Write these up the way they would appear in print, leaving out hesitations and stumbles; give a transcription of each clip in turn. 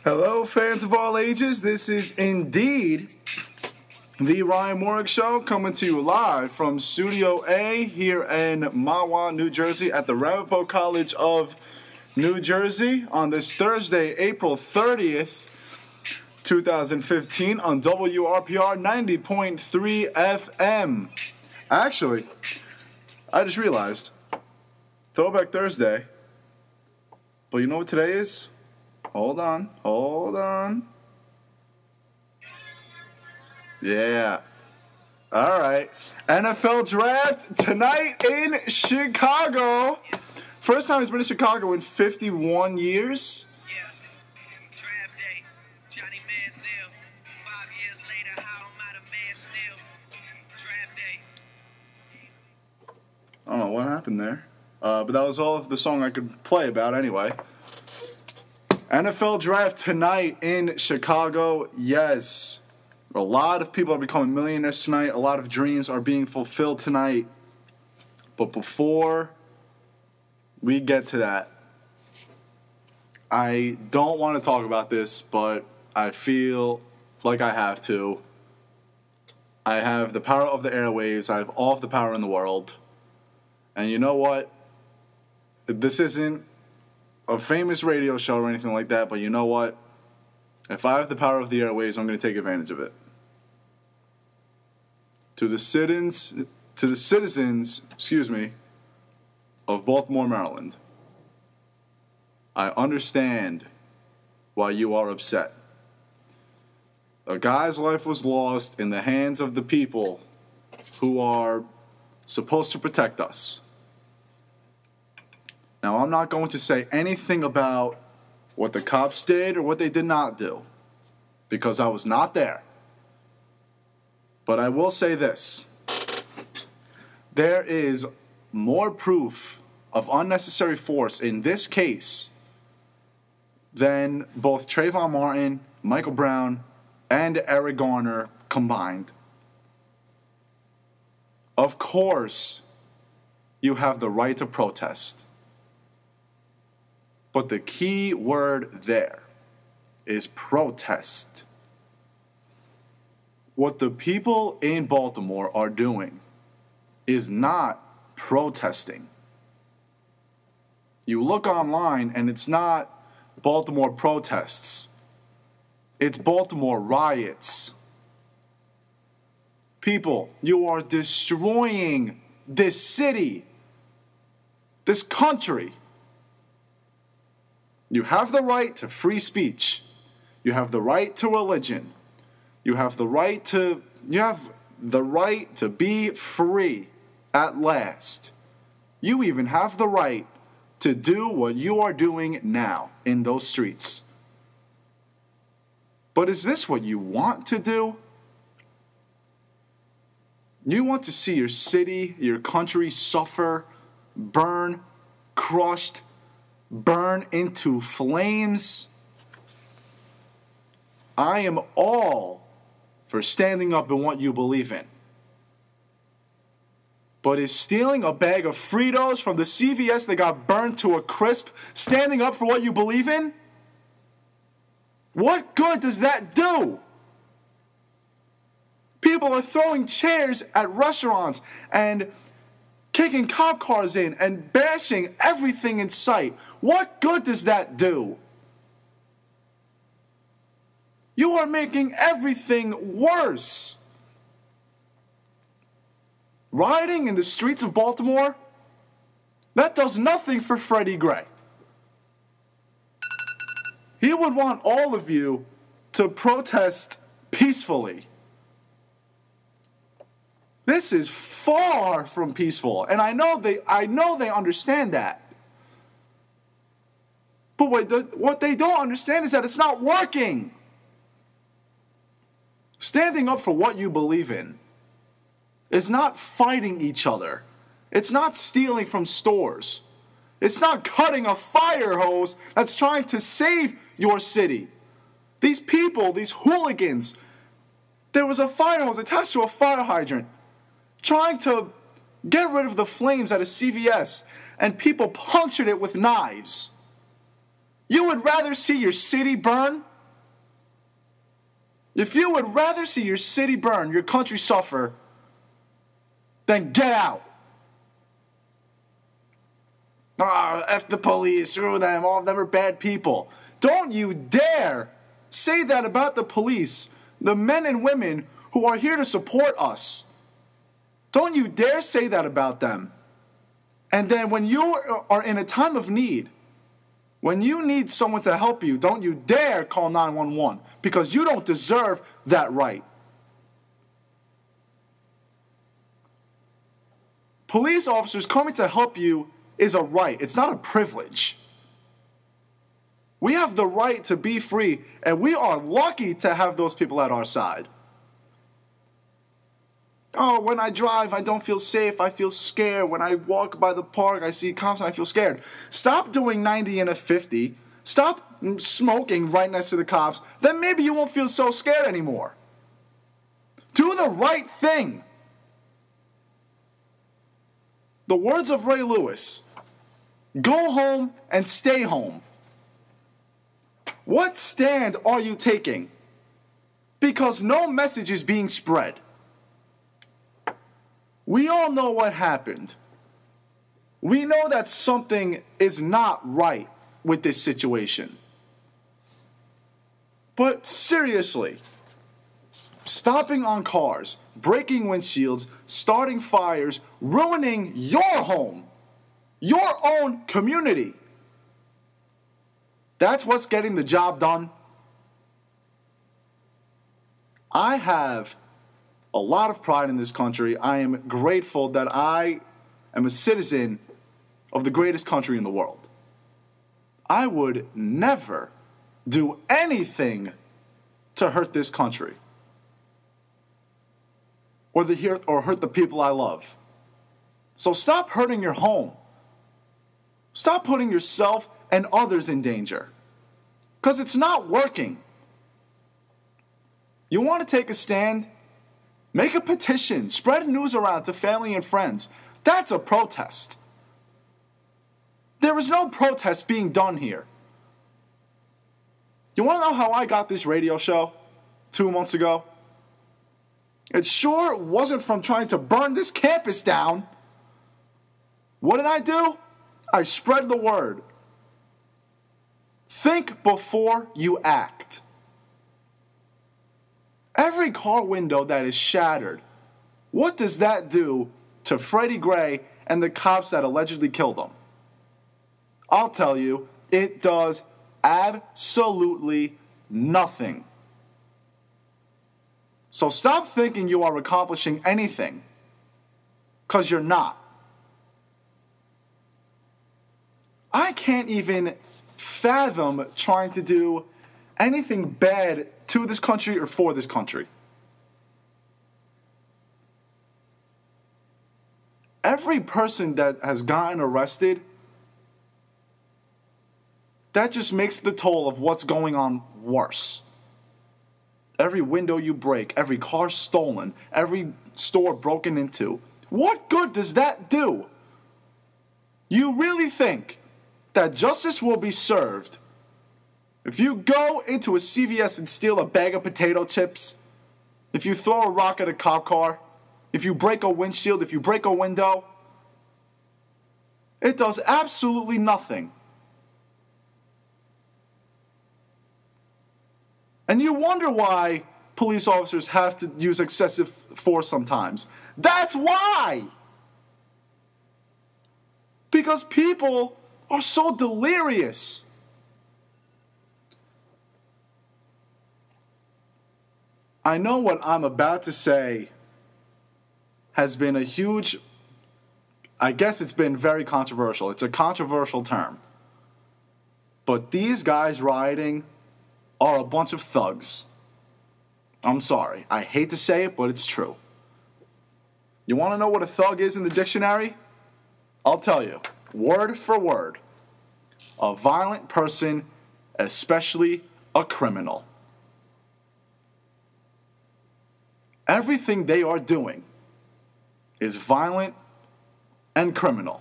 Hello, fans of all ages. This is indeed the Ryan Morik Show, coming to you live from Studio A here in Mahwah, New Jersey, at the Ramapo College of New Jersey on this Thursday, April 30th, 2015, on WRPR 90.3 FM. Actually, I just realized, Throwback Thursday, but you know what today is? Hold on. Yeah. All right. NFL Draft tonight in Chicago. First time he's been in Chicago in 51 years. Yeah. Draft day. Johnny Manziel. 5 years later, how am I the man still? Draft day. I don't know what happened there. But that was all of the song I could play about anyway. NFL Draft tonight in Chicago. Yes. A lot of people are becoming millionaires tonight. A lot of dreams are being fulfilled tonight. But before we get to that, I don't want to talk about this, but I feel like I have to. I have the power of the airwaves. I have all of the power in the world. And you know what? This isn't a famous radio show or anything like that, but you know what? If I have the power of the airwaves, I'm going to take advantage of it. To the citizens, of Baltimore, Maryland, I understand why you are upset. A guy's life was lost in the hands of the people who are supposed to protect us. Now, I'm not going to say anything about what the cops did or what they did not do, because I was not there. But I will say this. There is more proof of unnecessary force in this case than both Trayvon Martin, Michael Brown, and Eric Garner combined. Of course, you have the right to protest. But the key word there is protest. What the people in Baltimore are doing is not protesting. You look online and it's not Baltimore protests. It's Baltimore riots. People, you are destroying this city, this country. You have the right to free speech. You have the right to religion. You have the right to be free at last. You even have the right to do what you are doing now in those streets. But is this what you want to do? You want to see your city, your country suffer, burn, crushed, burn into flames? I am all for standing up in what you believe in. But is stealing a bag of Fritos from the CVS that got burned to a crisp standing up for what you believe in? What good does that do? People are throwing chairs at restaurants and kicking cop cars in and bashing everything in sight. What good does that do? You are making everything worse. Rioting in the streets of Baltimore, that does nothing for Freddie Gray. He would want all of you to protest peacefully. This is far from peaceful, and I know they understand that. But what they don't understand is that it's not working. Standing up for what you believe in is not fighting each other. It's not stealing from stores. It's not cutting a fire hose that's trying to save your city. These people, these hooligans, there was a fire hose attached to a fire hydrant trying to get rid of the flames at a CVS, and people punctured it with knives. You would rather see your city burn If you would rather see your city burn, your country suffer, then get out. F the police, screw them, all of them are bad people. Don't you dare say that about the police, the men and women who are here to support us. Don't you dare say that about them. And then when you are in a time of need, when you need someone to help you, don't you dare call 911 because you don't deserve that right. Police officers coming to help you is a right. It's not a privilege. We have the right to be free, and we are lucky to have those people at our side. Oh, when I drive, I don't feel safe. I feel scared. When I walk by the park, I see cops and I feel scared. Stop doing 90 and a 50. Stop smoking right next to the cops. Then maybe you won't feel so scared anymore. Do the right thing. The words of Ray Lewis. Go home and stay home. What stand are you taking? Because no message is being spread. We all know what happened. We know that something is not right with this situation. But seriously, stopping on cars, breaking windshields, starting fires, ruining your home, your own community. That's what's getting the job done. I have a lot of pride in this country. I am grateful that I am a citizen of the greatest country in the world. I would never do anything to hurt this country or hurt the people I love. So stop hurting your home. Stop putting yourself and others in danger. Because it's not working. You want to take a stand? Make a petition. Spread news around to family and friends. That's a protest. There is no protest being done here. You want to know how I got this radio show 2 months ago? It sure wasn't from trying to burn this campus down. What did I do? I spread the word. Think before you act. Every car window that is shattered, what does that do to Freddie Gray and the cops that allegedly killed him? I'll tell you, it does absolutely nothing. So stop thinking you are accomplishing anything, because you're not. I can't even fathom trying to do anything bad to this country or for this country. Every person that has gotten arrested, that just makes the toll of what's going on worse. Every window you break, every car stolen, every store broken into. What good does that do? You really think that justice will be served if you go into a CVS and steal a bag of potato chips, if you throw a rock at a cop car, if you break a windshield, if you break a window? It does absolutely nothing. And you wonder why police officers have to use excessive force sometimes. That's why! Because people are so delirious. I know what I'm about to say has been a huge, I guess it's been very controversial. It's a controversial term. But these guys rioting are a bunch of thugs. I'm sorry. I hate to say it, but it's true. You want to know what a thug is in the dictionary? I'll tell you. Word for word. A violent person, especially a criminal. Everything they are doing is violent and criminal.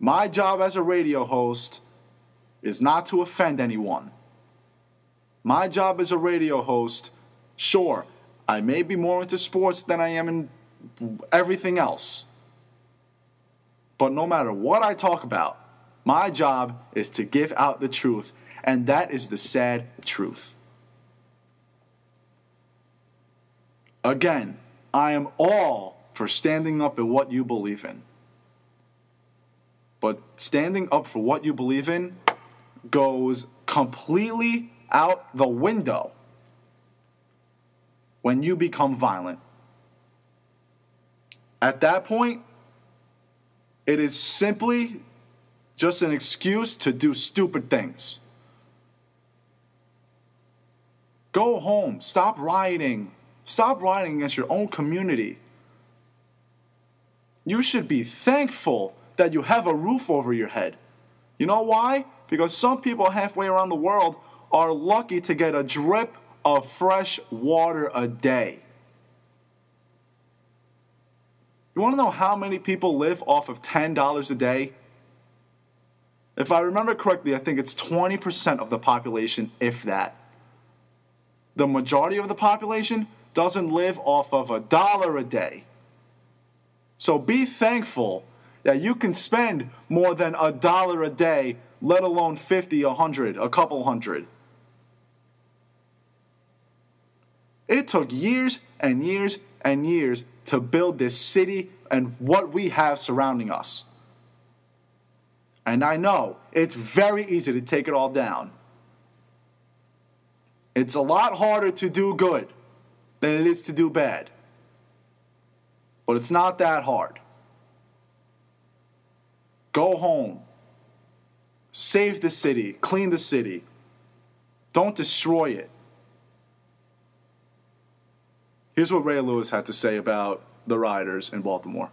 My job as a radio host is not to offend anyone. My job as a radio host, sure, I may be more into sports than I am in everything else. But no matter what I talk about, my job is to give out the truth, and that is the sad truth. Again, I am all for standing up in what you believe in. But standing up for what you believe in goes completely out the window when you become violent. At that point, it is simply just an excuse to do stupid things. Go home. Stop rioting. Stop rioting against your own community. You should be thankful that you have a roof over your head. You know why? Because some people halfway around the world are lucky to get a drip of fresh water a day. You want to know how many people live off of $10 a day? If I remember correctly, I think it's 20% of the population, if that. The majority of the population doesn't live off of $1 a day. So be thankful that you can spend more than $1 a day, let alone 50, 100, a couple hundred. It took years and years and years to build this city and what we have surrounding us. And I know it's very easy to take it all down. It's a lot harder to do good than it is to do bad. But it's not that hard. Go home. Save the city. Clean the city. Don't destroy it. Here's what Ray Lewis had to say about the rioters in Baltimore.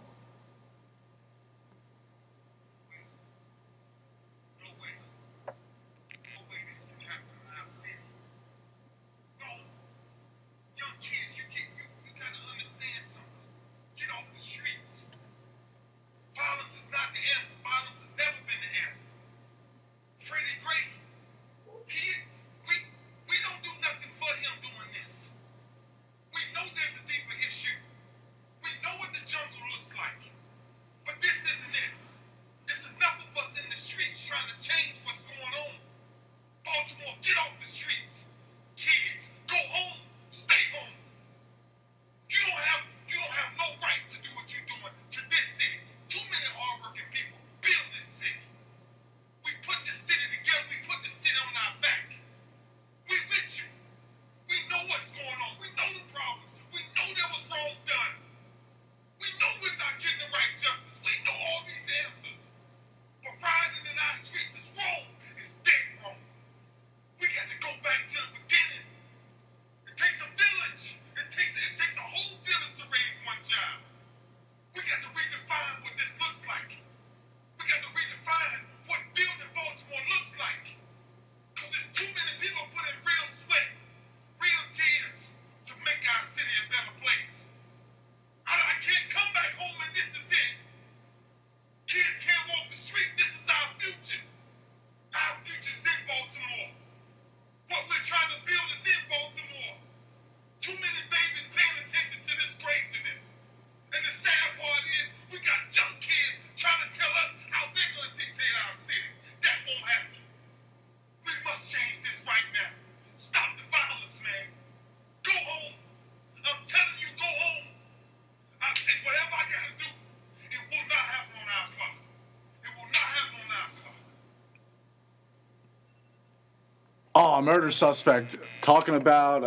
Oh, murder suspect talking about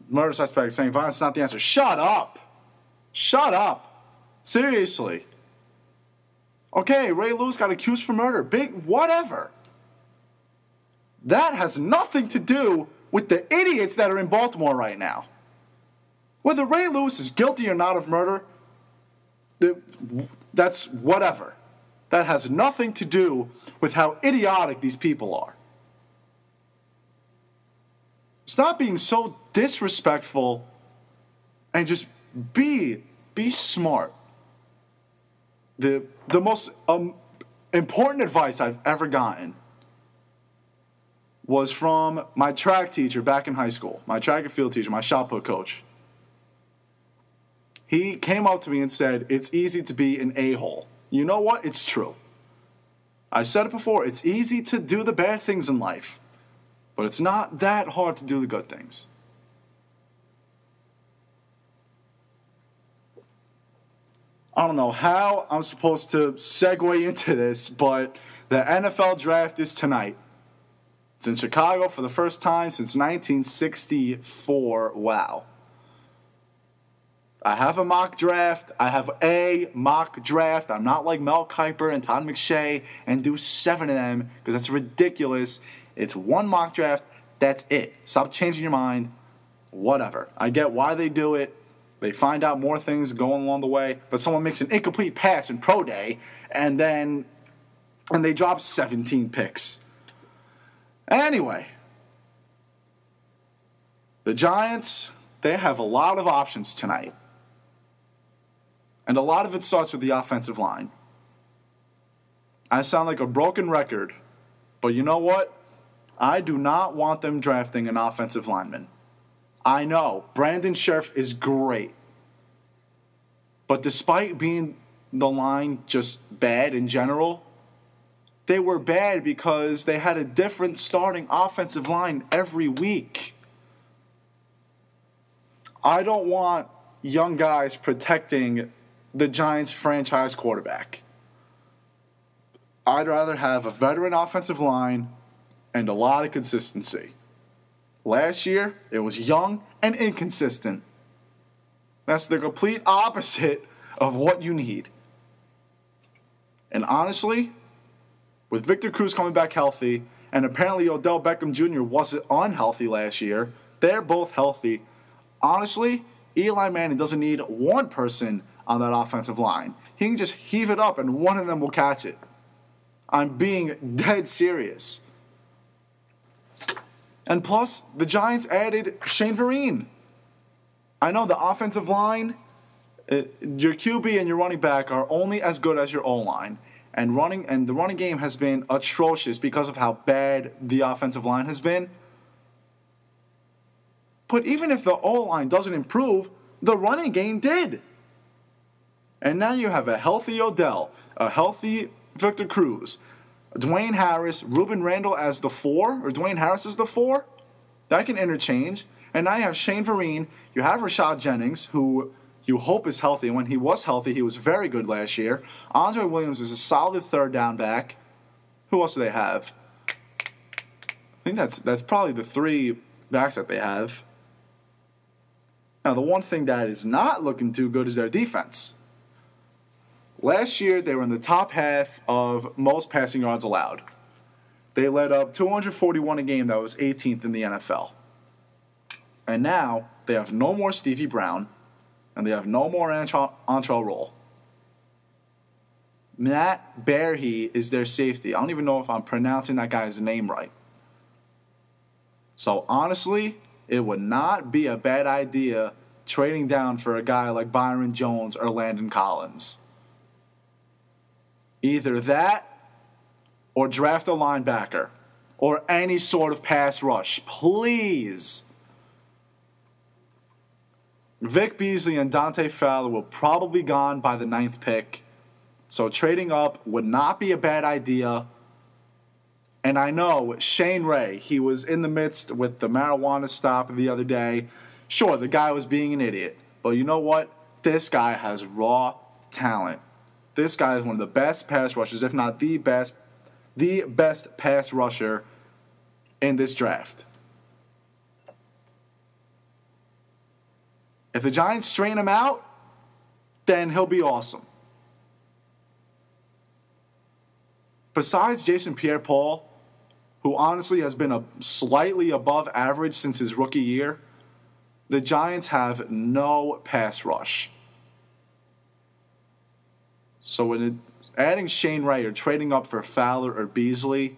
murder suspect saying violence is not the answer. Shut up. Shut up. Seriously. Okay, Ray Lewis got accused for murder. Big whatever. That has nothing to do with the idiots that are in Baltimore right now. Whether Ray Lewis is guilty or not of murder, that's whatever. That has nothing to do with how idiotic these people are. Stop being so disrespectful and just be smart. The most important advice I've ever gotten was from my track teacher back in high school, my track and field teacher, my shot put coach. He came up to me and said, it's easy to be an a-hole. You know what? It's true. I said it before, it's easy to do the bad things in life, but it's not that hard to do the good things. I don't know how I'm supposed to segue into this, but the NFL draft is tonight. It's in Chicago for the first time since 1964. Wow. I have a mock draft. I'm not like Mel Kiper and Todd McShay and do 7 of them because that's ridiculous. It's one mock draft. That's it. Stop changing your mind. Whatever. I get why they do it. They find out more things going along the way, but someone makes an incomplete pass in pro day and they drop 17 picks. Anyway, the Giants, they have a lot of options tonight. And a lot of it starts with the offensive line. I sound like a broken record, but you know what? I do not want them drafting an offensive lineman. I know, Brandon Scherf is great. But despite being the line just bad in general, they were bad because they had a different starting offensive line every week. I don't want young guys protecting the Giants' franchise quarterback. I'd rather have a veteran offensive line and a lot of consistency. Last year, it was young and inconsistent. That's the complete opposite of what you need. And honestly, with Victor Cruz coming back healthy, and apparently Odell Beckham Jr. wasn't unhealthy last year, they're both healthy. Honestly, Eli Manning doesn't need one person on that offensive line. He can just heave it up and one of them will catch it. I'm being dead serious. And plus, the Giants added Shane Vereen. I know the offensive line, your QB and your running back are only as good as your O-line. And the running game has been atrocious because of how bad the offensive line has been. But even if the O-line doesn't improve, the running game did. And now you have a healthy Odell, a healthy Victor Cruz, Dwayne Harris, Ruben Randall as the 4, or Dwayne Harris as the 4. That can interchange. And now you have Shane Vereen. You have Rashad Jennings, who you hope is healthy. When he was healthy, he was very good last year. Andre Williams is a solid third down back. Who else do they have? I think that's probably the 3 backs that they have. Now, the one thing that is not looking too good is their defense. Last year, they were in the top half of most passing yards allowed. They led up 241 a game. That was 18th in the NFL. And now, they have no more Stevie Brown, and they have no more Antrell Roll. Matt Berhe is their safety. I don't even know if I'm pronouncing that guy's name right. So, honestly, it would not be a bad idea trading down for a guy like Byron Jones or Landon Collins. Either that or draft a linebacker or any sort of pass rush. Please. Vic Beasley and Dante Fowler will probably be gone by the 9th pick. So trading up would not be a bad idea. And I know Shane Ray, he was in the midst with the marijuana stop the other day. Sure, the guy was being an idiot. But you know what? This guy has raw talent. This guy is one of the best pass rushers, if not the best pass rusher in this draft. If the Giants strain him out, then he'll be awesome. Besides Jason Pierre-Paul, who honestly has been slightly above average since his rookie year, the Giants have no pass rush. So when adding Shane Ray or trading up for Fowler or Beasley,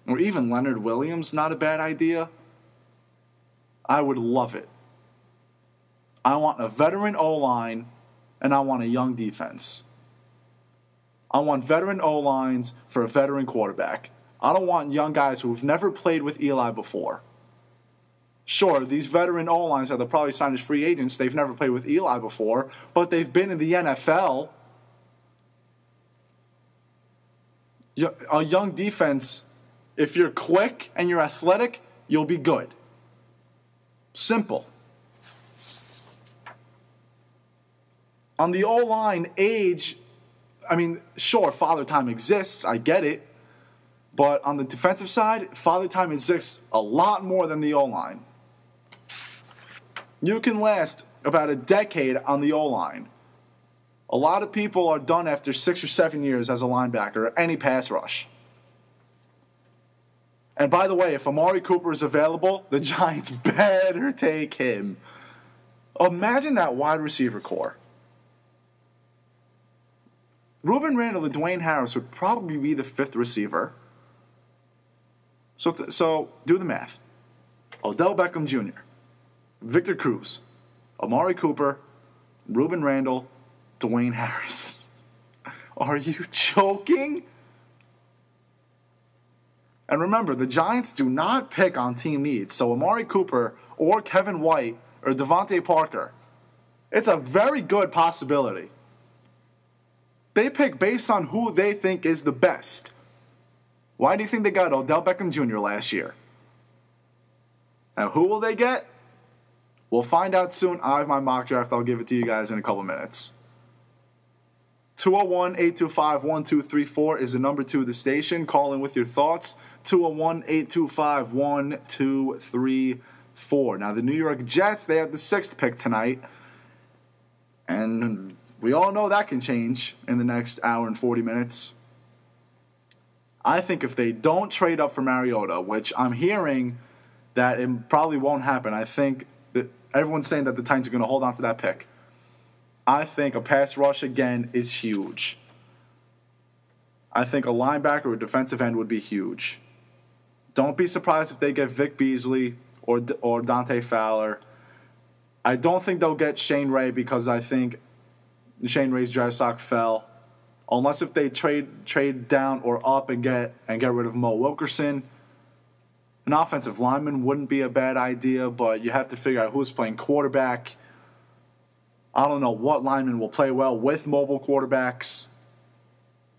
or even Leonard Williams, not a bad idea, I would love it. I want a veteran O-line, and I want a young defense. I want veteran O-lines for a veteran quarterback. I don't want young guys who've never played with Eli before. Sure, these veteran O-lines that they'll probably sign as free agents, they've never played with Eli before, but they've been in the NFL. A young defense, if you're quick and you're athletic, you'll be good. Simple. On the O-line, age, I mean, sure, father time exists, I get it. But on the defensive side, father time exists a lot more than the O-line. You can last about a decade on the O-line. A lot of people are done after 6 or 7 years as a linebacker or any pass rush. And by the way, if Amari Cooper is available, the Giants better take him. Imagine that wide receiver core. Ruben Randle and Dwayne Harris would probably be the 5th receiver. So do the math. Odell Beckham Jr., Victor Cruz, Amari Cooper, Ruben Randle, Dwayne Harris. Are you joking? And remember, the Giants do not pick on team needs. So Amari Cooper or Kevin White or Devontae Parker, it's a very good possibility. They pick based on who they think is the best. Why do you think they got Odell Beckham Jr. last year? Now, who will they get? We'll find out soon. I have my mock draft. I'll give it to you guys in a couple minutes. 201-825-1234 is the number to the station. Call in with your thoughts. 201-825-1234. Now, the New York Jets, they have the 6th pick tonight. And we all know that can change in the next hour and 40 minutes. I think if they don't trade up for Mariota, which I'm hearing that it probably won't happen, I think that everyone's saying that the Titans are going to hold on to that pick. I think a pass rush again is huge. I think a linebacker or defensive end would be huge. Don't be surprised if they get Vic Beasley or Dante Fowler. I don't think they'll get Shane Ray because I think Shane Ray's draft stock fell. Unless if they trade down or up and get rid of Mo Wilkerson. An offensive lineman wouldn't be a bad idea, but you have to figure out who's playing quarterback. I don't know what lineman will play well with mobile quarterbacks.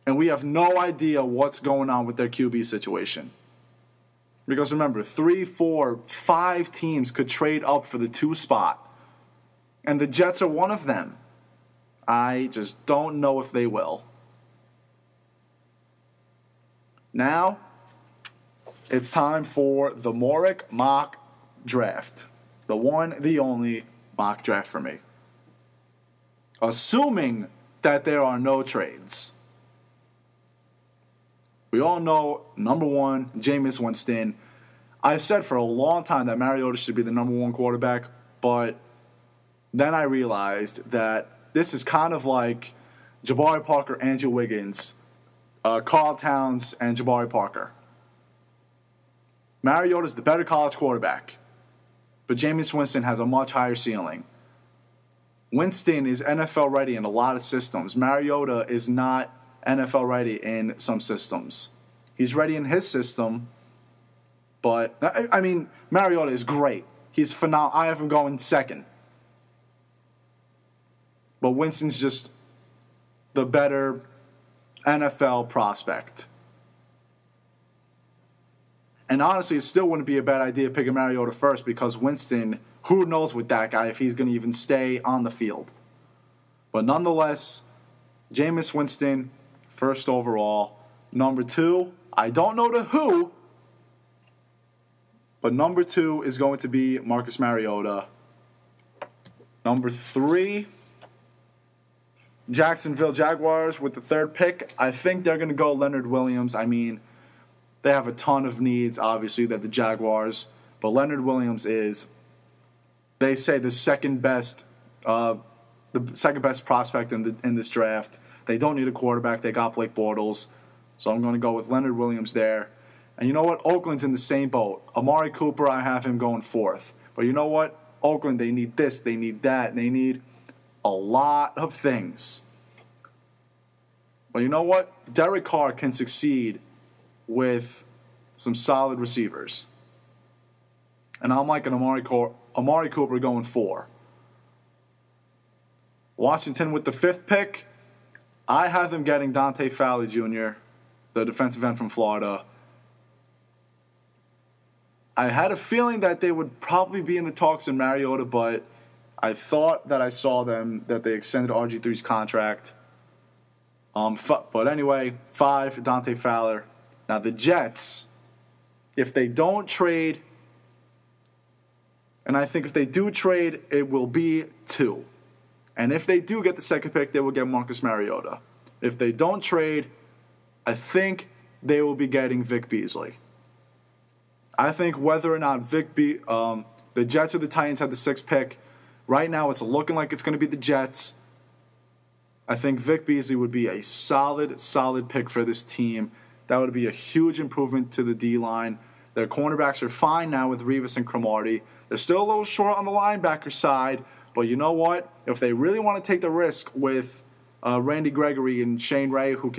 And we have no idea what's going on with their QB situation. Because remember, 3, 4, 5 teams could trade up for the 2 spot. And the Jets are one of them. I just don't know if they will. Now, it's time for the Morik mock draft. The one, the only mock draft for me. Assuming that there are no trades. We all know, number 1, Jameis Winston. I've said for a long time that Mariota should be the number 1 quarterback, but then I realized that this is kind of like Jabari Parker, Andrew Wiggins, Carl Towns, and Jabari Parker. Mariota's the better college quarterback, but Jameis Winston has a much higher ceiling. Winston is NFL ready in a lot of systems. Mariota is not NFL ready in some systems. He's ready in his system, but, I mean, Mariota is great. He's phenomenal. I have him going 2nd. But Winston's just the better NFL prospect. And honestly, it still wouldn't be a bad idea picking Mariota first because Winston, who knows with that guy if he's going to even stay on the field. But nonetheless, Jameis Winston, 1st overall. Number 2, I don't know the who, but number 2 is going to be Marcus Mariota. Number 3, Jacksonville Jaguars with the 3rd pick. I think they're going to go Leonard Williams. I mean, they have a ton of needs, obviously, that the Jaguars. But Leonard Williams is, they say, the second best prospect in this draft. They don't need a quarterback. They got Blake Bortles. So I'm going to go with Leonard Williams there. And you know what? Oakland's in the same boat. Amari Cooper, I have him going 4th. But you know what? Oakland, they need this, they need that, they need a lot of things. But you know what? Derek Carr can succeed with some solid receivers. And I'm liking Amari Cooper going 4. Washington with the 5th pick. I have them getting Dante Fowler Jr., the defensive end from Florida. I had a feeling that they would probably be in the talks in Mariota, but I thought that I saw that they extended RG3's contract. But anyway, 5, Dante Fowler. Now the Jets, if they don't trade, and I think if they do trade, it will be 2. And if they do get the 2nd pick, they will get Marcus Mariota. If they don't trade, I think they will be getting Vic Beasley. I think whether or not the Jets or the Titans have the 6th pick, right now it's looking like it's going to be the Jets. I think Vic Beasley would be a solid pick for this team. That would be a huge improvement to the D-line. Their cornerbacks are fine now with Revis and Cromartie. They're still a little short on the linebacker side, but you know what? If they really want to take the risk with Randy Gregory and Shane Ray, who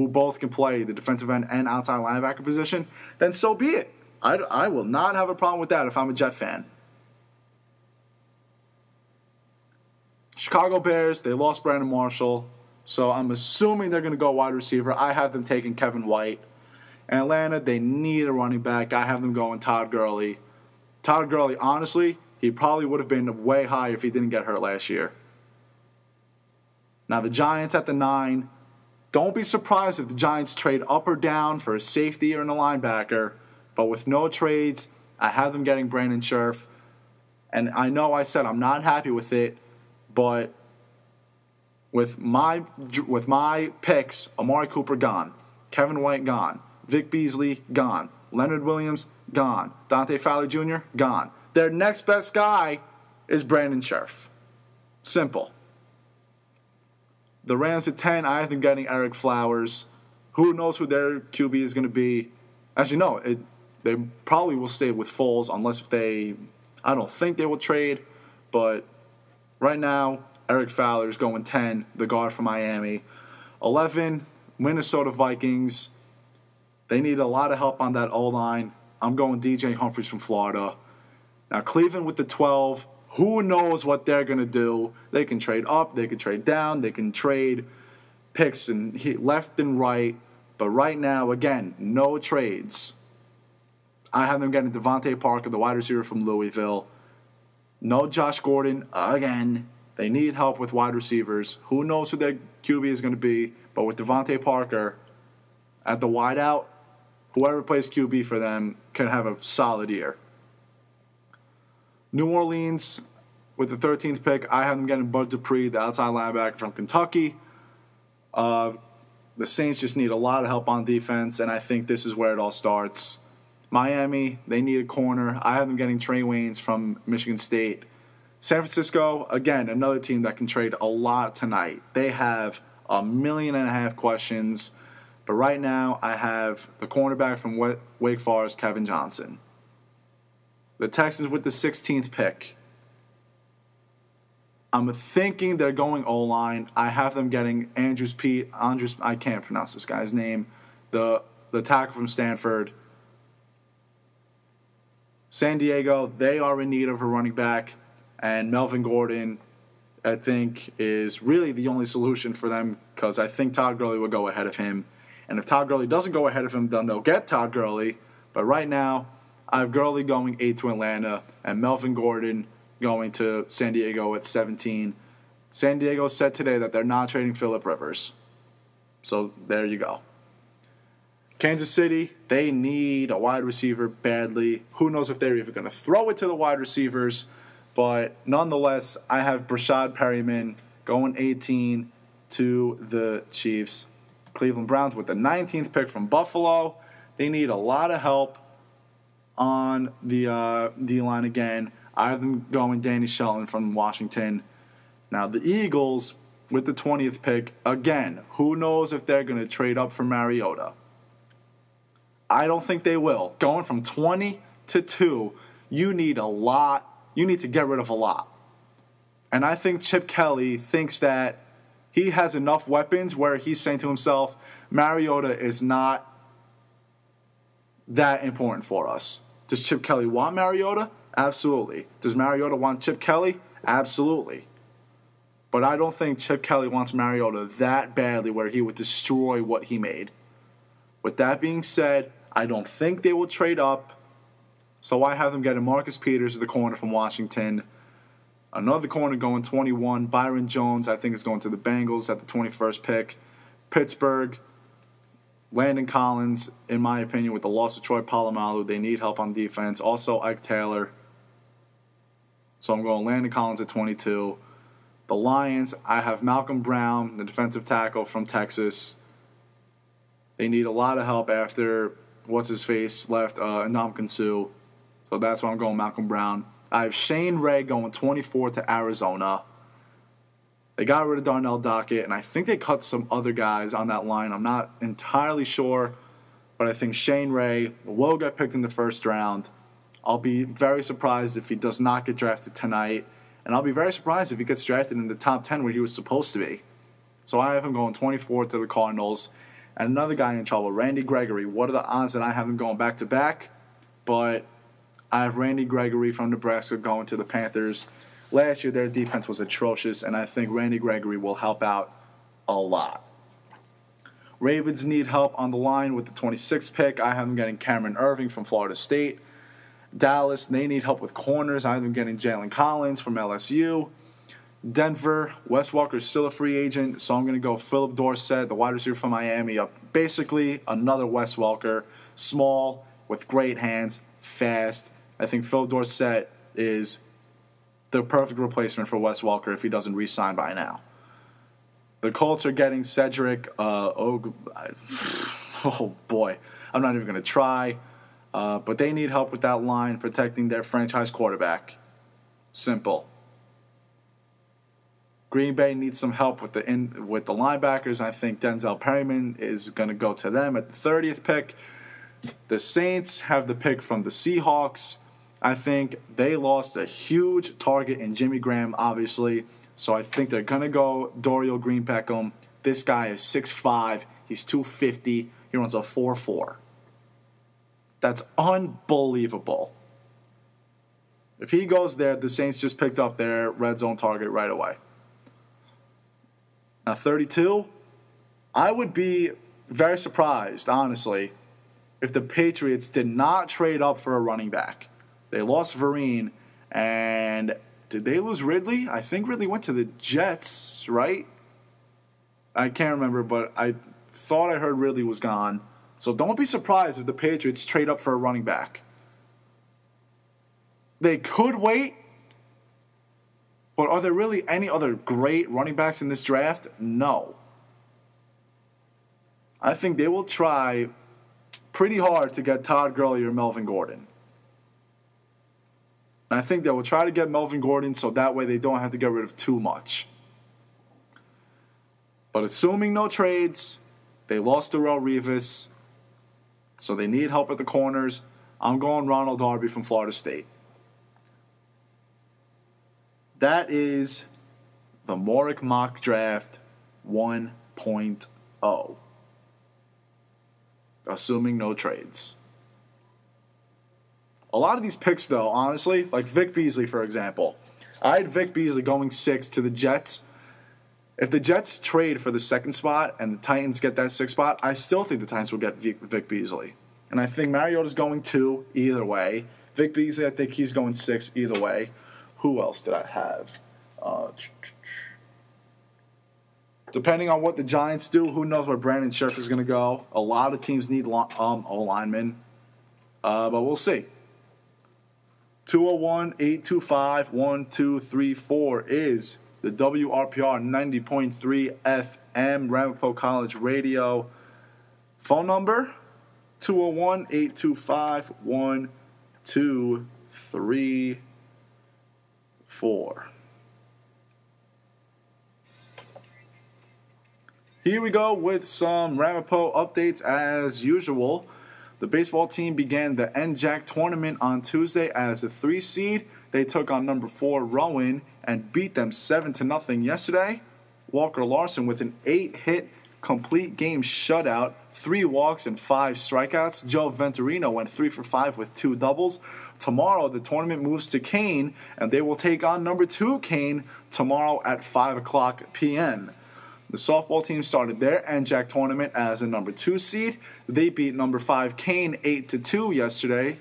both can play the defensive end and outside linebacker position, then so be it. I will not have a problem with that if I'm a Jet fan. Chicago Bears, they lost Brandon Marshall, so I'm assuming they're going to go wide receiver. I have them taking Kevin White. Atlanta, they need a running back. I have them going Todd Gurley. Todd Gurley, honestly, he probably would have been way high if he didn't get hurt last year. Now the Giants at the 9. Don't be surprised if the Giants trade up or down for a safety or a linebacker. But with no trades, I have them getting Brandon Scherf. And I know I said I'm not happy with it, but with my picks, Amari Cooper gone, Kevin White gone, Vic Beasley gone, Leonard Williams gone, Dante Fowler Jr. gone. Their next best guy is Brandon Scherf. Simple. The Rams at 10, I have them getting Eric Flowers. Who knows who their QB is going to be? As you know, they probably will stay with Foles unless I don't think they will trade. But right now, Eric Fowler is going 10, the guard from Miami. 11, Minnesota Vikings. They need a lot of help on that O-line. I'm going DJ Humphries from Florida. Now, Cleveland with the 12. Who knows what they're going to do? They can trade up, they can trade down, they can trade picks and left and right. But right now, again, no trades. I have them getting Devontae Parker, the wide receiver from Louisville. No Josh Gordon, again. They need help with wide receivers. Who knows who their QB is going to be? But with Devontae Parker at the wideout, whoever plays QB for them can have a solid year. New Orleans, with the 13th pick, I have them getting Bud Dupree, the outside linebacker from Kentucky. The Saints just need a lot of help on defense, and I think this is where it all starts. Miami, they need a corner. I have them getting Trey Waynes from Michigan State. San Francisco, again, another team that can trade a lot tonight. They have 1.5 million questions, but right now I have the cornerback from Wake Forest, Kevin Johnson. The Texans with the 16th pick. I'm thinking they're going O-line. I have them getting Andrews, I can't pronounce this guy's name, the tackle from Stanford. San Diego, they are in need of a running back, and Melvin Gordon, I think, is really the only solution for them because I think Todd Gurley will go ahead of him. And if Todd Gurley doesn't go ahead of him, then they'll get Todd Gurley. But right now, I have Gurley going 8 to Atlanta and Melvin Gordon going to San Diego at 17. San Diego said today that they're not trading Phillip Rivers. So there you go. Kansas City, they need a wide receiver badly. Who knows if they're even going to throw it to the wide receivers. But nonetheless, I have Brashad Perryman going 18 to the Chiefs. Cleveland Browns with the 19th pick from Buffalo. They need a lot of help on the D-line again. I have them going Danny Shelton from Washington. Now the Eagles with the 20th pick. Again, who knows if they're going to trade up for Mariota. I don't think they will. Going from 20 to 2, you need a lot. You need to get rid of a lot. And I think Chip Kelly thinks that he has enough weapons where he's saying to himself, Mariota is not that important for us. Does Chip Kelly want Mariota? Absolutely. Does Mariota want Chip Kelly? Absolutely. But I don't think Chip Kelly wants Mariota that badly where he would destroy what he made. With that being said, I don't think they will trade up. So I have them getting Marcus Peters at the corner from Washington. Another corner going 21. Byron Jones, I think, is going to the Bengals at the 21st pick. Pittsburgh, Landon Collins, in my opinion, with the loss of Troy Polamalu, they need help on defense. Also, Ike Taylor. So I'm going Landon Collins at 22. The Lions, I have Malcolm Brown, the defensive tackle from Texas. They need a lot of help after what's-his-face left, Ndamukong Suh. So that's why I'm going Malcolm Brown. I have Shane Ray going 24 to Arizona. They got rid of Darnell Dockett, and I think they cut some other guys on that line. I'm not entirely sure, but I think Shane Ray will get picked in the first round. I'll be very surprised if he does not get drafted tonight, and I'll be very surprised if he gets drafted in the top 10 where he was supposed to be. So I have him going 24 to the Cardinals. And another guy in trouble, Randy Gregory. What are the odds that I have him going back-to-back? But I have Randy Gregory from Nebraska going to the Panthers. Last year, their defense was atrocious, and I think Randy Gregory will help out a lot. Ravens need help on the line with the 26th pick. I have them getting Cameron Irving from Florida State. Dallas, they need help with corners. I have them getting Jalen Collins from LSU. Denver, Wes Walker's still a free agent, so I'm going to go Philip Dorsett, the wide receiver from Miami. Basically, another Wes Welker, small, with great hands, fast. I think Philip Dorsett is the perfect replacement for Wes Welker if he doesn't re-sign by now. The Colts are getting Cedric. Oh boy, I'm not even going to try. But they need help with that line, protecting their franchise quarterback. Simple. Green Bay needs some help with the linebackers. I think Denzel Perryman is going to go to them at the 30th pick. The Saints have the pick from the Seahawks. I think they lost a huge target in Jimmy Graham, obviously. So I think they're going to go Dorial Green-Beckham. This guy is 6'5". He's 250. He runs a 4.4. That's unbelievable. If he goes there, the Saints just picked up their red zone target right away. Now, 32, I would be very surprised, honestly, if the Patriots did not trade up for a running back. They lost Vereen, and did they lose Ridley? I think Ridley went to the Jets, right? I can't remember, but I thought I heard Ridley was gone. So don't be surprised if the Patriots trade up for a running back. They could wait. But are there really any other great running backs in this draft? No. I think they will try pretty hard to get Todd Gurley or Melvin Gordon. And I think they will try to get Melvin Gordon so that way they don't have to get rid of too much. But assuming no trades, they lost Darrelle Revis, so they need help at the corners. I'm going Ronald Darby from Florida State. That is the Morik Mock Draft 1.0. Assuming no trades. A lot of these picks, though, honestly, like Vic Beasley, for example. I had Vic Beasley going 6 to the Jets. If the Jets trade for the second spot and the Titans get that 6th spot, I still think the Titans will get Vic Beasley. And I think Mariota's going 2 either way. Vic Beasley, I think he's going 6 either way. Who else did I have? Depending on what the Giants do, who knows where Brandon Scherf is going to go. A lot of teams need O-linemen. But we'll see. 201-825-1234 is the WRPR 90.3 FM Ramapo College Radio. Phone number, 201-825-1234. Here we go with some Ramapo updates as usual. The baseball team began the NJAC tournament on Tuesday as a 3 seed. They took on number 4 Rowan and beat them 7-0 yesterday. Walker Larson with an 8-hit complete game shutout 3 walks and 5 strikeouts. Joe Venturino went 3 for 5 with 2 doubles. Tomorrow, the tournament moves to Kane, and they will take on number 2 Kane tomorrow at 5 o'clock p.m. The softball team started their NJAC tournament as a number 2 seed. They beat number 5 Kane 8-2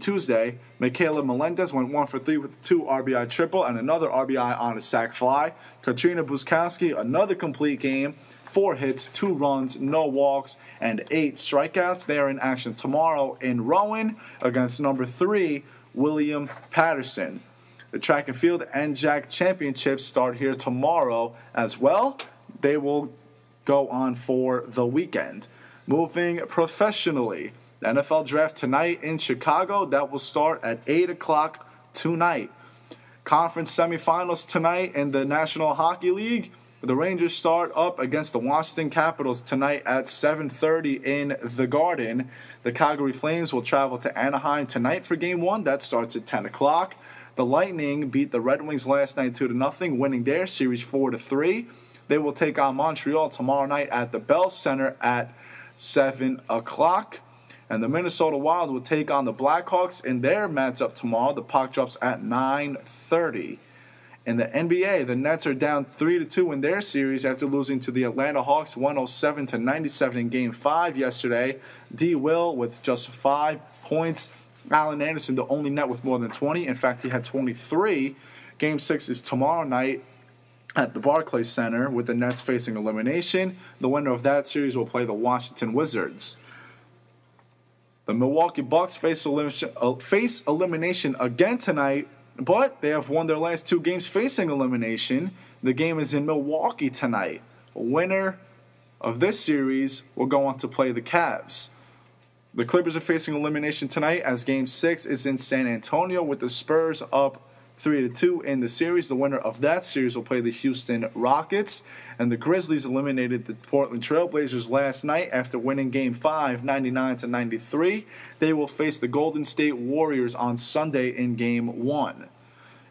Tuesday. Michaela Melendez went 1 for 3 with a 2 RBI triple and another RBI on a sac fly. Katrina Buskowski, another complete game, 4 hits, 2 runs, no walks, and 8 strikeouts. They are in action tomorrow in Rowan against number 3 William Patterson. The track and field NJAC championships start here tomorrow as well. They will go on for the weekend. Moving professionally, the NFL draft tonight in Chicago. That will start at 8 o'clock tonight. Conference semifinals tonight in the National Hockey League. The Rangers start up against the Washington Capitals tonight at 7:30 in the Garden. The Calgary Flames will travel to Anaheim tonight for Game 1. That starts at 10 o'clock. The Lightning beat the Red Wings last night 2-0, winning their series 4-3. They will take on Montreal tomorrow night at the Bell Center at 7 o'clock. And the Minnesota Wild will take on the Blackhawks in their matchup tomorrow. The puck drops at 9:30. In the NBA, the Nets are down 3-2 in their series after losing to the Atlanta Hawks 107-97 in Game 5 yesterday. D. Will with just 5 points. Allen Anderson, the only net with more than 20. In fact, he had 23. Game 6 is tomorrow night at the Barclays Center with the Nets facing elimination. The winner of that series will play the Washington Wizards. The Milwaukee Bucks face elimination again tonight, but they have won their last 2 games facing elimination. The game is in Milwaukee tonight. The winner of this series will go on to play the Cavs. The Clippers are facing elimination tonight as Game 6 is in San Antonio with the Spurs up 3-2 in the series. The winner of that series will play the Houston Rockets. And the Grizzlies eliminated the Portland Trailblazers last night after winning Game 5, 99-93. They will face the Golden State Warriors on Sunday in Game 1.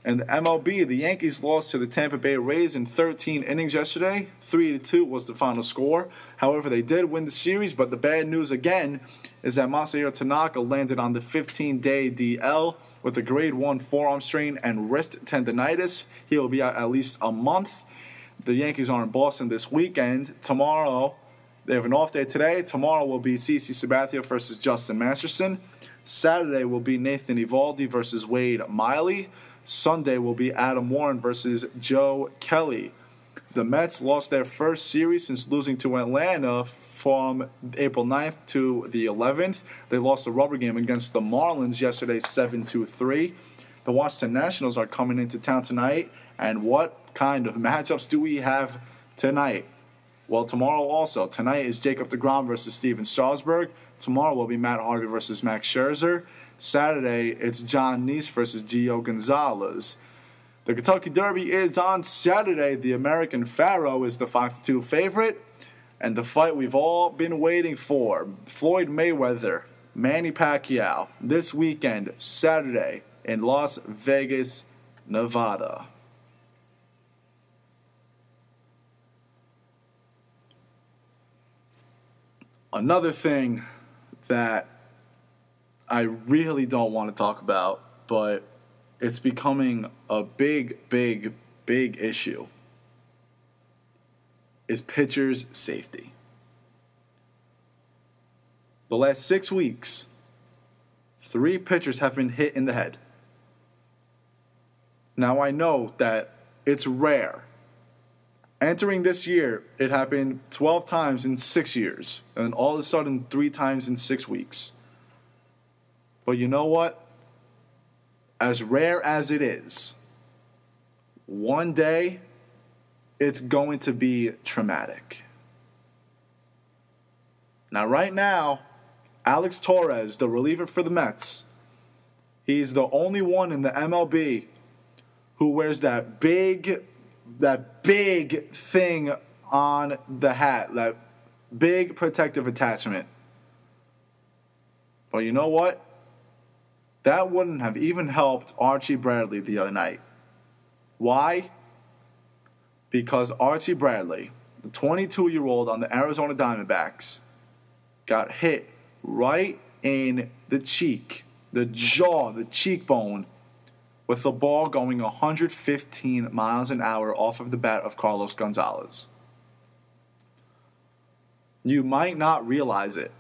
And the MLB, the Yankees lost to the Tampa Bay Rays in 13 innings yesterday. 3-2 was the final score. However, they did win the series, but the bad news again is that Masahiro Tanaka landed on the 15-day DL with a grade 1 forearm strain and wrist tendonitis. He will be out at least a month. The Yankees are in Boston this weekend. Tomorrow, they have an off day today. Tomorrow will be CeCe Sabathia versus Justin Masterson. Saturday will be Nathan Eovaldi versus Wade Miley. Sunday will be Adam Warren versus Joe Kelly. The Mets lost their first series since losing to Atlanta from April 9th to the 11th. They lost a rubber game against the Marlins yesterday 7-3. The Washington Nationals are coming into town tonight. And what kind of matchups do we have tonight? Well, tomorrow also. Tonight is Jacob deGrom versus Steven Strasburg. Tomorrow will be Matt Harvey versus Max Scherzer. Saturday, it's John Neese versus Gio Gonzalez. The Kentucky Derby is on Saturday. The American Pharaoh is the 5-2 favorite. And the fight we've all been waiting for, Floyd Mayweather, Manny Pacquiao, this weekend, Saturday, in Las Vegas, Nevada. Another thing that I really don't want to talk about, but it's becoming a big issue, is pitchers' safety. The last 6 weeks, 3 pitchers have been hit in the head. Now, I know that it's rare. Entering this year, it happened 12 times in 6 years, and all of a sudden 3 times in 6 weeks. But you know what? As rare as it is, one day it's going to be traumatic. Now, right now, Alex Torres, the reliever for the Mets, he's the only one in the MLB who wears that big thing on the hat, that big protective attachment. But you know what? That wouldn't have even helped Archie Bradley the other night. Why? Because Archie Bradley, the 22-year-old on the Arizona Diamondbacks, got hit right in the cheek, the jaw, the cheekbone, with the ball going 115 miles an hour off of the bat of Carlos Gonzalez. You might not realize it,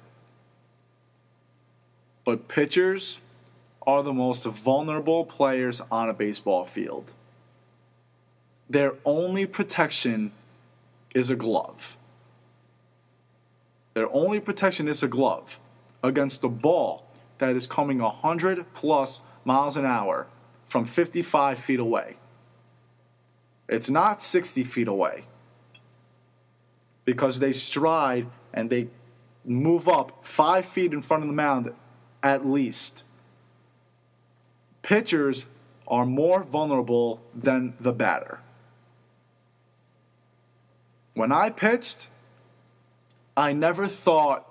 but pitchers are the most vulnerable players on a baseball field. Their only protection is a glove. Their only protection is a glove against the ball that is coming 100 plus miles an hour from 55 feet away. It's not 60 feet away, because they stride and they move up 5 feet in front of the mound at least. Pitchers are more vulnerable than the batter. When I pitched, I never thought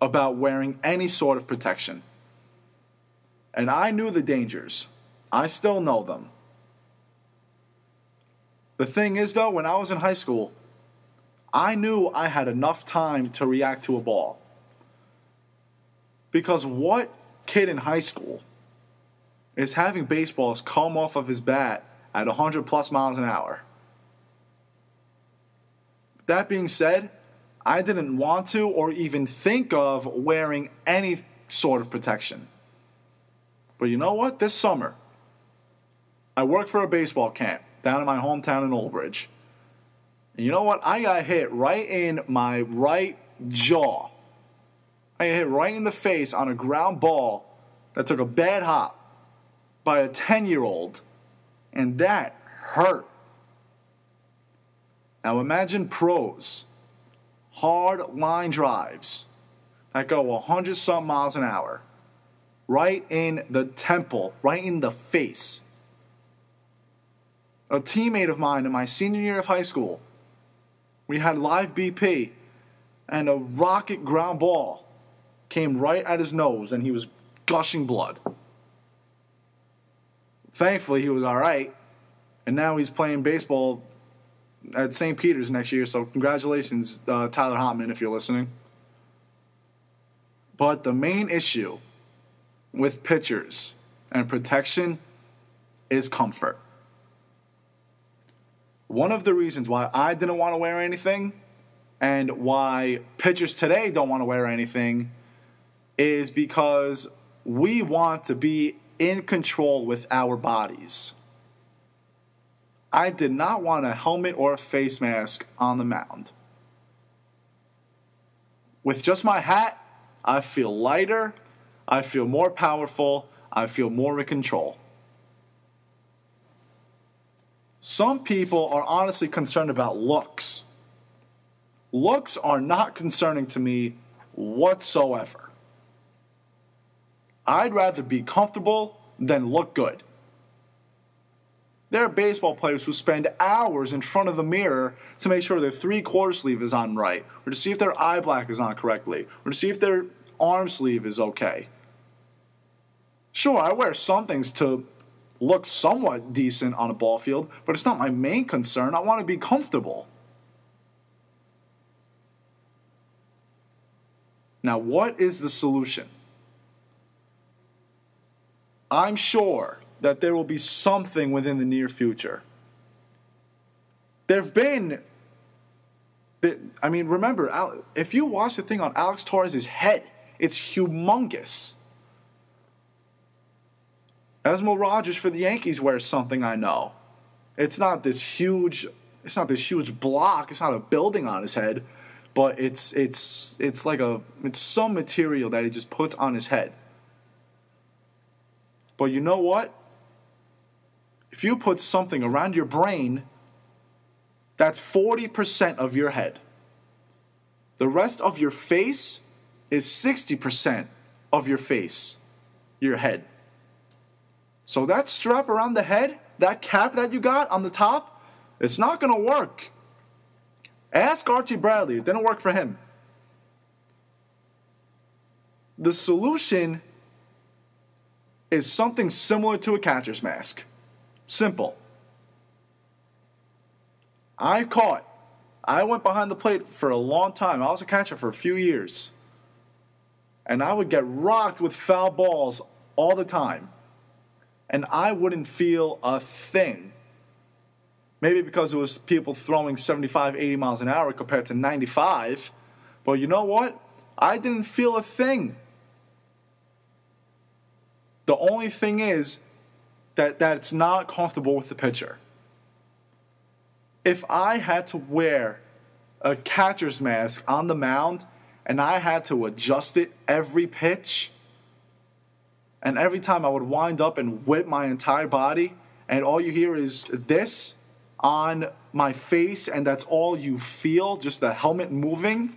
about wearing any sort of protection. And I knew the dangers. I still know them. The thing is, though, when I was in high school, I knew I had enough time to react to a ball. Because what kid in high school is having baseballs come off of his bat at 100 plus miles an hour? That being said, I didn't want to or even think of wearing any sort of protection. But you know what? This summer, I worked for a baseball camp down in my hometown in Old Bridge. And you know what? I got hit right in my right jaw. I got hit right in the face on a ground ball that took a bad hop by a 10-year-old. And that hurt. Now imagine pros, hard line drives that go 100-something miles an hour, right in the temple, right in the face. A teammate of mine in my senior year of high school, we had live BP, and a rocket ground ball came right at his nose, and he was gushing blood. Thankfully, he was all right, and now he's playing baseball at St. Peter's next year, so congratulations, Tyler Hotman, if you're listening. But the main issue with pitchers and protection is comfort. One of the reasons why I didn't want to wear anything and why pitchers today don't want to wear anything is because we want to be in control with our bodies. I did not want a helmet or a face mask on the mound. With just my hat, I feel lighter, I feel more powerful, I feel more in control. Some people are honestly concerned about looks. Looks are not concerning to me whatsoever. I'd rather be comfortable than look good. There are baseball players who spend hours in front of the mirror to make sure their 3/4 sleeve is on right, or to see if their eye black is on correctly, or to see if their arm sleeve is okay. Sure, I wear some things to look somewhat decent on a ball field, but it's not my main concern. I want to be comfortable. Now, what is the solution? I'm sure that there will be something within the near future. Remember, if you watch the thing on Alex Torres' head, it's humongous. Esmo Rogers for the Yankees wears something I know. It's not this huge block. It's not a building on his head, but it's some material that he just puts on his head. But you know what? If you put something around your brain, that's 40% of your head. The rest of your face is 60% of your face, your head. So that strap around the head, that cap that you got on the top, it's not going to work. Ask Archie Bradley. It didn't work for him. The solution is something similar to a catcher's mask. Simple. I went behind the plate for a long time. I was a catcher for a few years. and I would get rocked with foul balls all the time. And I wouldn't feel a thing. Maybe because it was people throwing 75, 80 miles an hour compared to 95. But you know what? I didn't feel a thing. The only thing is that it's not comfortable with the pitcher. If I had to wear a catcher's mask on the mound and I had to adjust it every pitch, and every time I would wind up and whip my entire body, and all you hear is this on my face, and that's all you feel, just the helmet moving.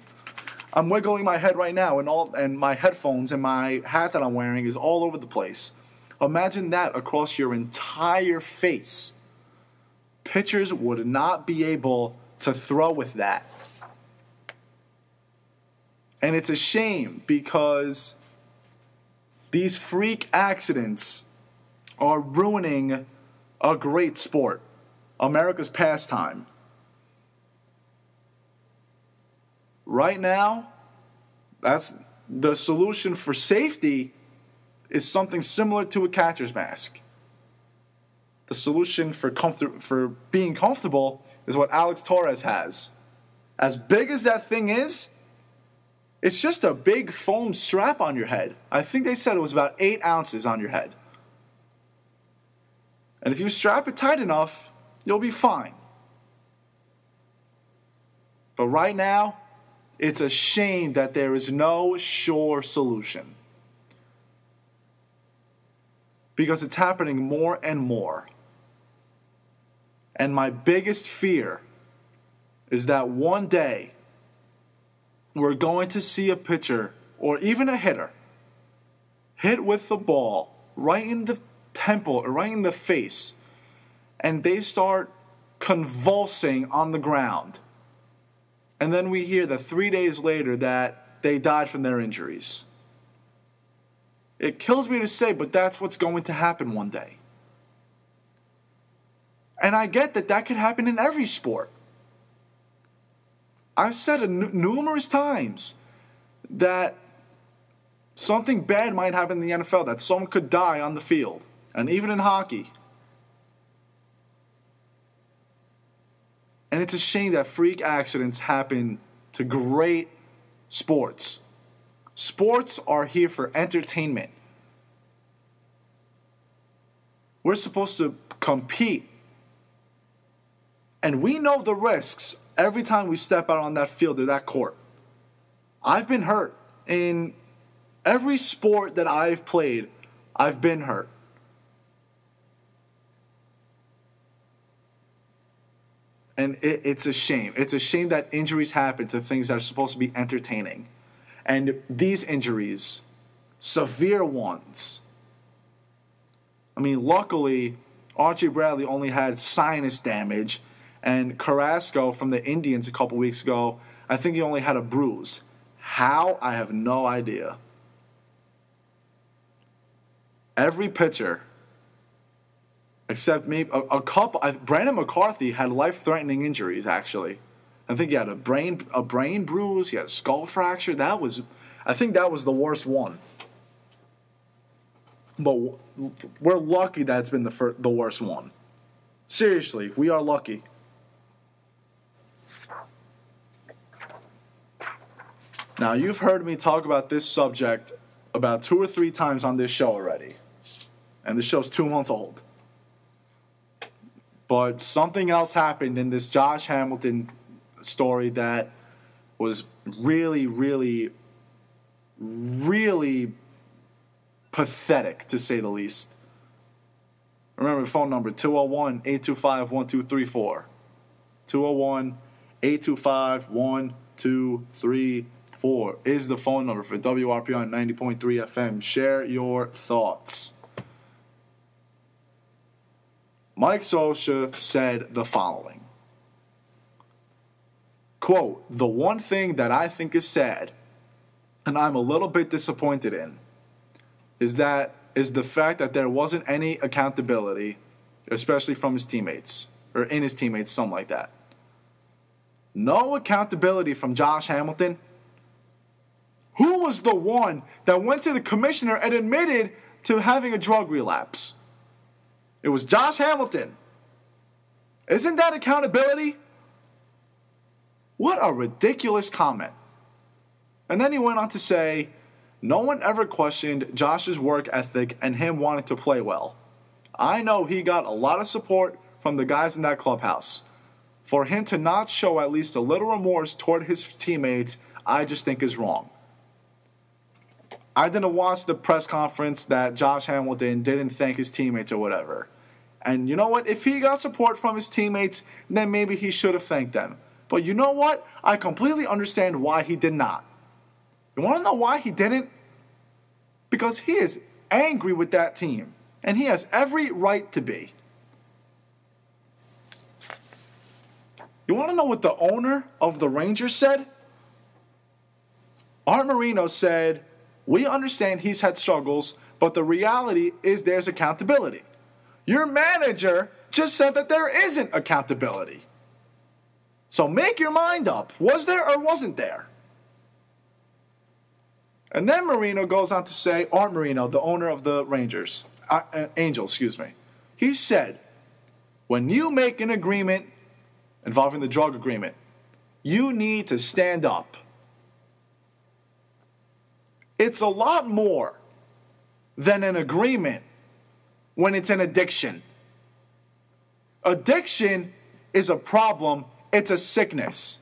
I'm wiggling my head right now, and my headphones and my hat that I'm wearing is all over the place. Imagine that across your entire face. Pitchers would not be able to throw with that. And it's a shame because these freak accidents are ruining a great sport, America's pastime. Right now, that's the solution for safety is something similar to a catcher's mask. The solution for being comfortable is what Alex Torres has. As big as that thing is, it's just a big foam strap on your head. I think they said it was about 8 ounces on your head. And if you strap it tight enough, you'll be fine. But right now, it's a shame that there is no sure solution. Because it's happening more and more. And my biggest fear is that one day we're going to see a pitcher or even a hitter hit with the ball right in the temple or right in the face, and they start convulsing on the ground. And then we hear that 3 days later that they died from their injuries. It kills me to say, but that's what's going to happen one day. And I get that could happen in every sport. I've said it numerous times that something bad might happen in the NFL, that someone could die on the field, and even in hockey. And it's a shame that freak accidents happen to great sports. Sports are here for entertainment. We're supposed to compete. And we know the risks every time we step out on that field or that court. I've been hurt. In every sport that I've played, I've been hurt. And it's a shame. It's a shame that injuries happen to things that are supposed to be entertaining. And these injuries, severe ones. I mean, luckily, Archie Bradley only had sinus damage. And Carrasco from the Indians a couple weeks ago, I think he only had a bruise. How? I have no idea. Every pitcher, except maybe a couple. Brandon McCarthy had life-threatening injuries, actually. I think he had a brain bruise. He had a skull fracture. I think that was the worst one. But we're lucky that it's been the worst one. Seriously, we are lucky. Now, you've heard me talk about this subject about 2 or 3 times on this show already. And the show's 2 months old. But something else happened in this Josh Hamilton story that was really, really, really pathetic, to say the least. Remember the phone number, 201-825-1234. 201-825-1234 is the phone number for WRPR 90.3 FM. Share your thoughts. Mike Scioscia said the following. Quote, "The one thing that I think is sad, and I'm a little bit disappointed in, is the fact that there wasn't any accountability, especially from his teammates, or in his teammates, something like that. No accountability from Josh Hamilton. Who was the one that went to the commissioner and admitted to having a drug relapse? It was Josh Hamilton. Isn't that accountability? What a ridiculous comment. And then he went on to say, no one ever questioned Josh's work ethic and him wanting to play well. I know he got a lot of support from the guys in that clubhouse. For him to not show at least a little remorse toward his teammates, I just think is wrong. I didn't watch the press conference that Josh Hamilton didn't thank his teammates or whatever. And you know what? If he got support from his teammates, then maybe he should have thanked them. But you know what? I completely understand why he did not. You want to know why he didn't? Because he is angry with that team. And he has every right to be. You want to know what the owner of the Rangers said? Art Moreno said, we understand he's had struggles, but the reality is there's accountability. Your manager just said that there isn't accountability. So make your mind up. Was there or wasn't there? And then Moreno goes on to say, Art Moreno, the owner of the Angels, he said, when you make an agreement involving the drug agreement, you need to stand up. It's a lot more than an agreement when it's an addiction. Addiction is a problem. It's a sickness.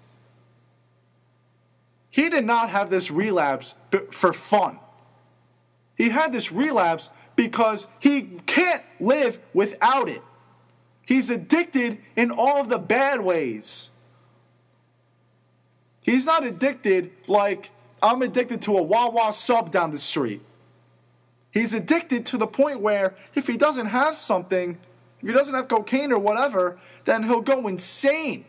He did not have this relapse for fun. He had this relapse because he can't live without it. He's addicted in all of the bad ways. He's not addicted like I'm addicted to a Wawa sub down the street. He's addicted to the point where if he doesn't have something, if he doesn't have cocaine or whatever, then he'll go insane.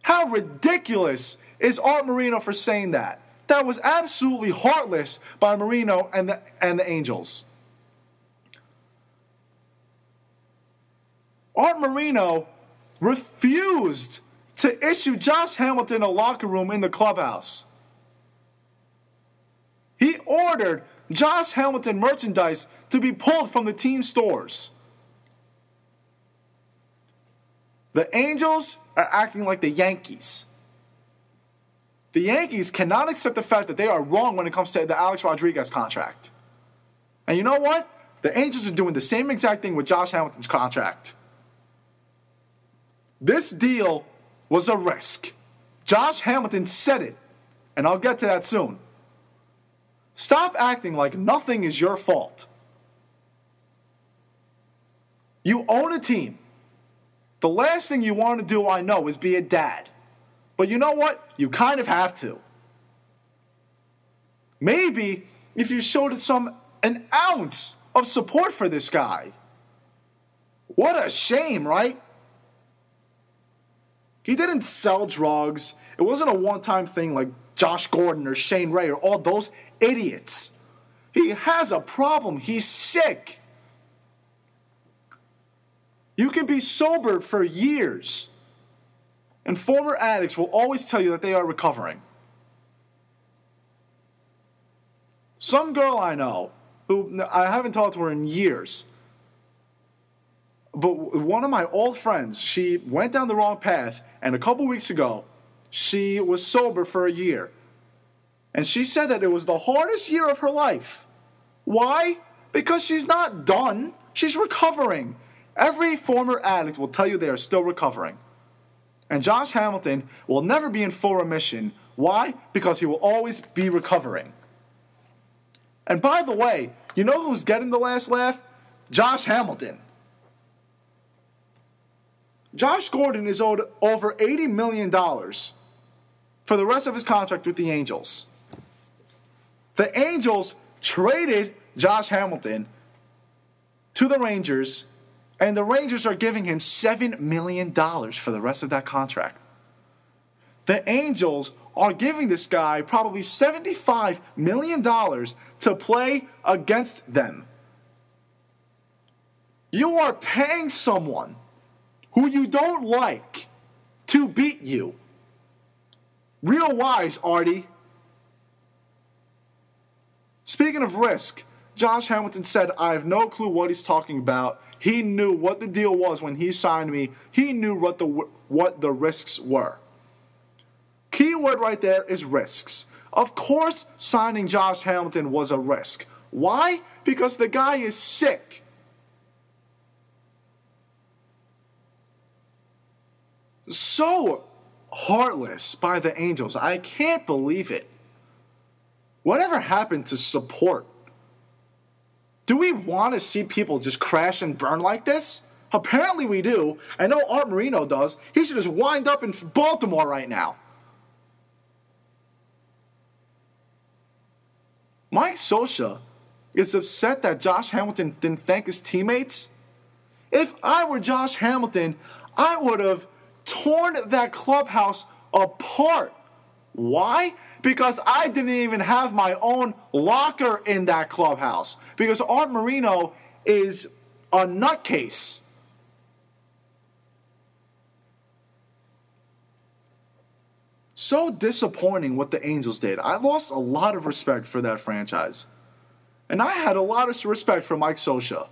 How ridiculous is Art Moreno for saying that? That was absolutely heartless by Moreno and the Angels. Art Moreno refused to issue Josh Hamilton a locker room in the clubhouse. He ordered Josh Hamilton merchandise to be pulled from the team stores. The Angels are acting like the Yankees. The Yankees cannot accept the fact that they are wrong when it comes to the Alex Rodriguez contract. And you know what? The Angels are doing the same exact thing with Josh Hamilton's contract. This deal was a risk. Josh Hamilton said it, and I'll get to that soon. Stop acting like nothing is your fault. You own a team. The last thing you want to do, I know, is be a dad. But you know what? You kind of have to. Maybe if you showed an ounce of support for this guy. What a shame, right? He didn't sell drugs. It wasn't a one-time thing like Josh Gordon or Shane Ray or all those idiots. He has a problem. He's sick. You can be sober for years. And former addicts will always tell you that they are recovering. Some girl I know, who I haven't talked to her in years, but one of my old friends, she went down the wrong path, and a couple weeks ago, she was sober for a year. And she said that it was the hardest year of her life. Why? Because she's not done. She's recovering. Every former addict will tell you they are still recovering. And Josh Hamilton will never be in full remission. Why? Because he will always be recovering. And by the way, you know who's getting the last laugh? Josh Hamilton. Josh Gordon is owed over $80 million for the rest of his contract with the Angels. The Angels traded Josh Hamilton to the Rangers, and the Rangers are giving him $7 million for the rest of that contract. The Angels are giving this guy probably $75 million to play against them. You are paying someone who you don't like to beat you. Real wise, Artie. Speaking of risk, Josh Hamilton said, I have no clue what he's talking about. He knew what the deal was when he signed me. He knew what the risks were. Keyword right there is risks. Of course, signing Josh Hamilton was a risk. Why? Because the guy is sick. So heartless by the Angels. I can't believe it. Whatever happened to support? Do we want to see people just crash and burn like this? Apparently we do. I know Art Moreno does. He should just wind up in Baltimore right now. Mike Scioscia is upset that Josh Hamilton didn't thank his teammates. If I were Josh Hamilton, I would have torn that clubhouse apart. Why? Because I didn't even have my own locker in that clubhouse. Because Art Moreno is a nutcase. So disappointing what the Angels did. I lost a lot of respect for that franchise. And I had a lot of respect for Mike Scioscia.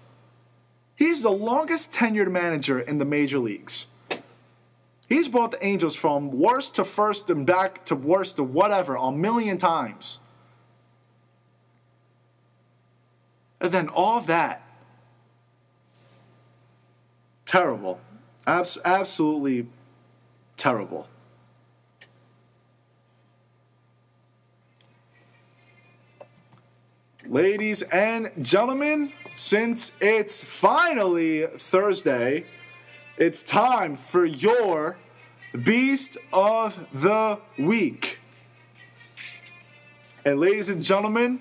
He's the longest tenured manager in the major leagues. He's brought the Angels from worst to first and back to worst to whatever a million times. And then all that. Terrible. Absolutely terrible. Ladies and gentlemen, since it's finally Thursday, it's time for your Beast of the Week. And ladies and gentlemen,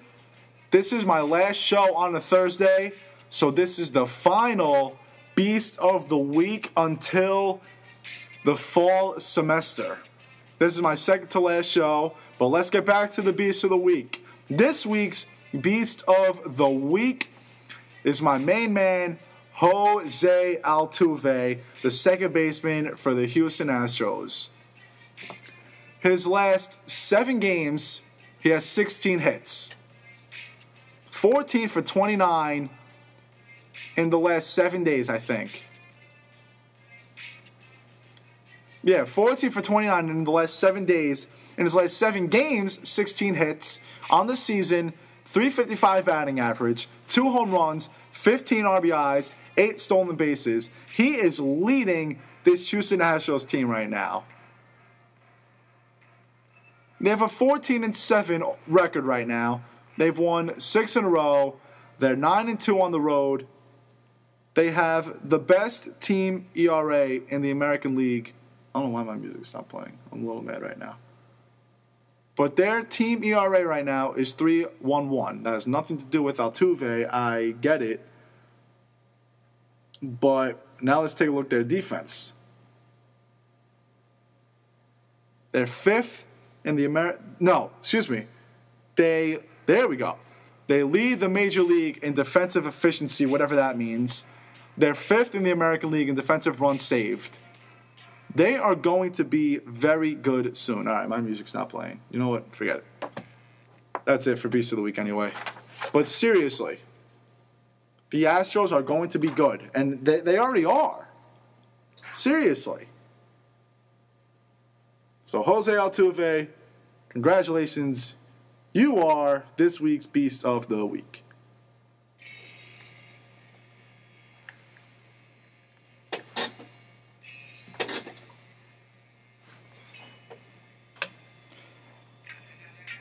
this is my last show on a Thursday, so this is the final Beast of the Week until the fall semester. This is my second to last show, but let's get back to the Beast of the Week. This week's Beast of the Week is my main man, Jose Altuve, the second baseman for the Houston Astros. His last 7 games, he has 16 hits. 14 for 29 in the last 7 days, I think. Yeah, 14 for 29 in the last 7 days. In his last 7 games, 16 hits. On the season, .355 batting average, 2 home runs, 15 RBIs, 8 stolen bases. He is leading this Houston Astros team right now. They have a 14-7 record right now. They've won 6 in a row. They're 9-2 on the road. They have the best team ERA in the American League. I don't know why my music stopped playing. I'm a little mad right now. But their team ERA right now is 3.11. That has nothing to do with Altuve. I get it. But now let's take a look at their defense. They're 5th in the there we go. They lead the major league in defensive efficiency, whatever that means. They're 5th in the American League in defensive runs saved. They are going to be very good soon. All right, my music's not playing. You know what? Forget it. That's it for Beast of the Week anyway. But seriously, the Astros are going to be good. And they already are. Seriously. So, Jose Altuve, congratulations. You are this week's Beast of the Week.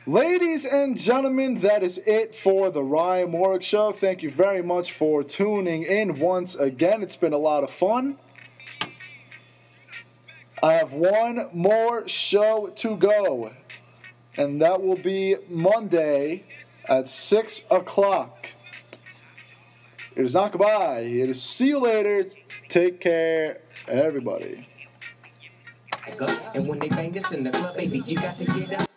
Ladies and gentlemen, that is it for the Ryan Morik Show. Thank you very much for tuning in once again. It's been a lot of fun. I have one more show to go, and that will be Monday at 6 o'clock. It is not goodbye. It is see you later. Take care, everybody. And when they bang this in the club, baby, you got to get up.